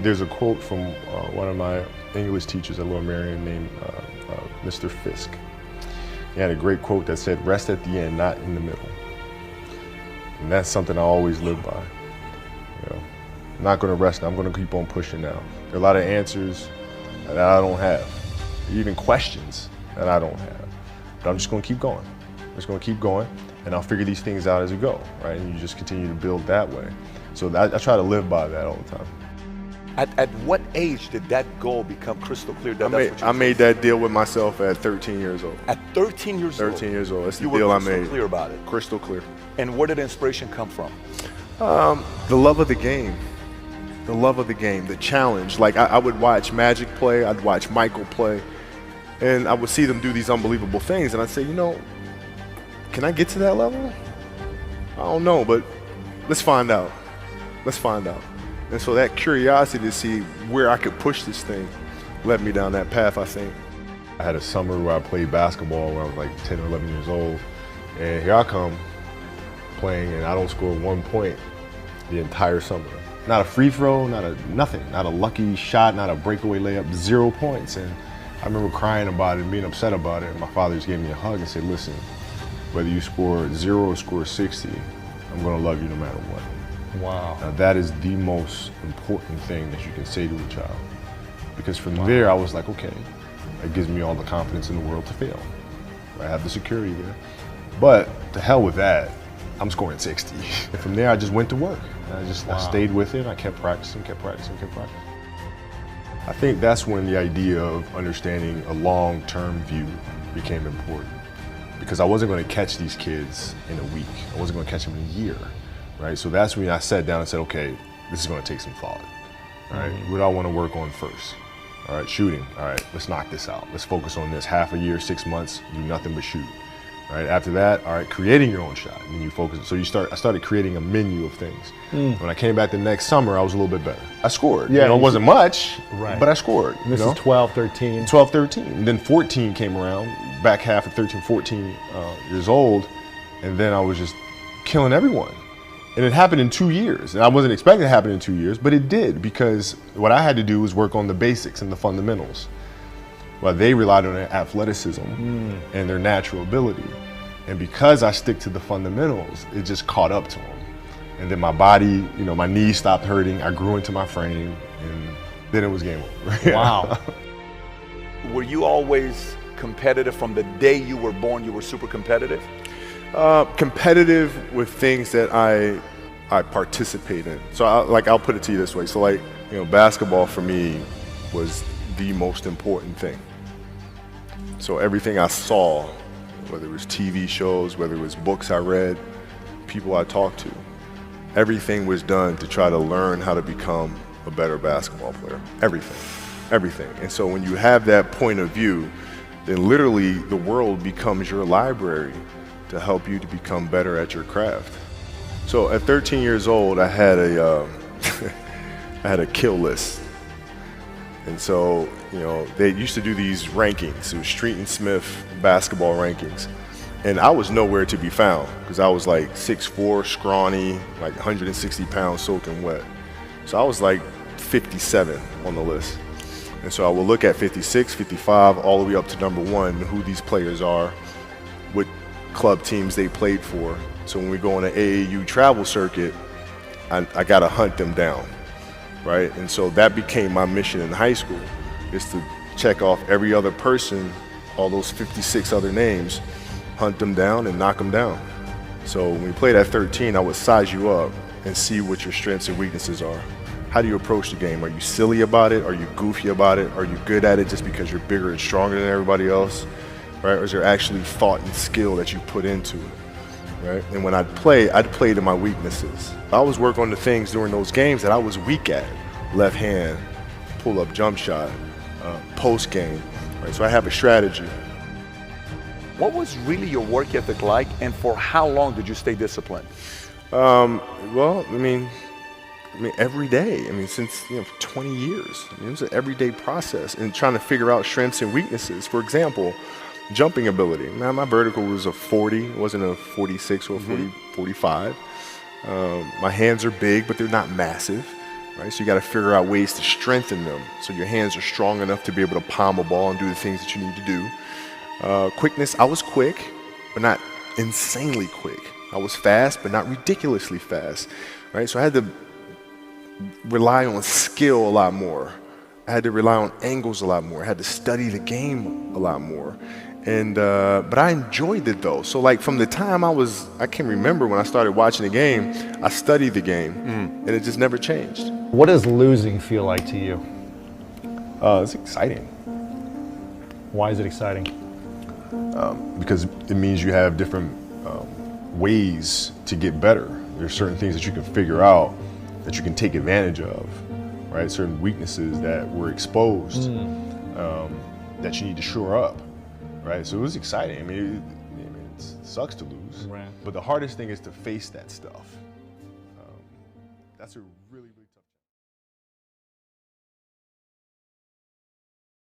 There's a quote from one of my English teachers at Lower Merion named Mr. Fisk. He had a great quote that said, "Rest at the end, not in the middle." And that's something I always live by. You know, I'm not going to rest. I'm going to keep on pushing now. There are a lot of answers that I don't have, even questions that I don't have. But I'm just going to keep going. I'm just going to keep going, and I'll figure these things out as we go, right? And you just continue to build that way. So I try to live by that all the time. At what age did that goal become crystal clear? I made that deal with myself at 13 years old. At 13 years old? 13 years old. That's the you deal were I made. crystal clear about it? Crystal clear. And where did inspiration come from? The love of the game. The love of the game, the challenge. Like I would watch Magic play, I'd watch Michael play, and I would see them do these unbelievable things, and I'd say, you know, can I get to that level? I don't know, but let's find out. Let's find out. And so that curiosity to see where I could push this thing led me down that path, I think. I had a summer where I played basketball when I was like 10 or 11 years old, and here I come playing, and I don't score 1 point the entire summer. Not a free throw, nothing, not a lucky shot, not a breakaway layup, 0 points. And I remember crying about it and being upset about it. And my father just gave me a hug and said, listen, whether you score 0 or score 60, I'm gonna love you no matter what. Wow. Now that is the most important thing that you can say to a child. Because from there, I was like, okay, that gives me all the confidence in the world to fail. I have the security there. But to hell with that, I'm scoring 60. And from there, I just went to work. And I stayed with it. I kept practicing, kept practicing, kept practicing. I think that's when the idea of understanding a long-term view became important. Because I wasn't going to catch these kids in a week. I wasn't going to catch them in a year, right? So that's when I sat down and said, okay, this is going to take some thought, right? What do I want to work on first? All right, shooting. All right, let's knock this out. Let's focus on this. Half a year, 6 months, do nothing but shoot. Right, after that, all right, creating your own shot, and you focus. So I started creating a menu of things. When I came back the next summer, I was a little bit better. I scored. Yeah, you know, it wasn't much, right, but I scored. And this is 12, 13. 12, 13. And then 14 came around, back half of 13, 14 years old, and then I was just killing everyone. And it happened in 2 years. And I wasn't expecting it to happen in 2 years, but it did, because what I had to do was work on the basics and the fundamentals. Well, they relied on their athleticism and their natural ability. And because I stick to the fundamentals, it just caught up to them. And then my body, you know, my knees stopped hurting, I grew into my frame, and then it was game over. Wow. Were you always competitive from the day you were born? You were super competitive? Competitive with things that I participate in. So I'll put it to you this way. So like, you know, basketball for me was the most important thing. So everything I saw, whether it was TV shows, whether it was books I read, people I talked to, everything was done to try to learn how to become a better basketball player. Everything. And so when you have that point of view, then literally the world becomes your library to help you to become better at your craft. So at 13 years old, I had a I had a kill list. And so, you know, they used to do these rankings. It was Street and Smith basketball rankings. And I was nowhere to be found because I was like 6'4", scrawny, like 160 pounds soaking wet. So I was like 57 on the list. And so I would look at 56, 55, all the way up to number 1, who these players are, what club teams they played for. So when we go on an AAU travel circuit, I got to hunt them down. Right? And so that became my mission in high school, is to check off every other person, all those 56 other names, hunt them down and knock them down. So when we played at 13, I would size you up and see what your strengths and weaknesses are. How do you approach the game? Are you silly about it? Are you goofy about it? Are you good at it just because you're bigger and stronger than everybody else? Right? Or is there actually thought and skill that you put into it? Right? And when I'd play to my weaknesses. I always work on the things during those games that I was weak at. Left hand, pull-up jump shot, post game. Right? So I have a strategy. What was really your work ethic like, and for how long did you stay disciplined? Well, I mean, every day. I mean, since 20 years. I mean, it was an everyday process, and trying to figure out strengths and weaknesses. For example, jumping ability. Now, my vertical was a 40, it wasn't a 46 or a 45. My hands are big, but they're not massive. right? So you got to figure out ways to strengthen them so your hands are strong enough to be able to palm a ball and do the things that you need to do. Quickness, I was quick, but not insanely quick. I was fast, but not ridiculously fast, right? So I had to rely on skill a lot more. I had to rely on angles a lot more. I had to study the game a lot more. And but I enjoyed it though. So like from the time I can remember when I started watching the game, I studied the game, and it just never changed. What does losing feel like to you? It's exciting Why is it exciting? because it means you have different ways to get better. There's certain things that you can figure out that you can take advantage of, right? Certain weaknesses that were exposed that you need to shore up. Right, so it was exciting. I mean, it sucks to lose, Right. but the hardest thing is to face that stuff. That's a really, really tough.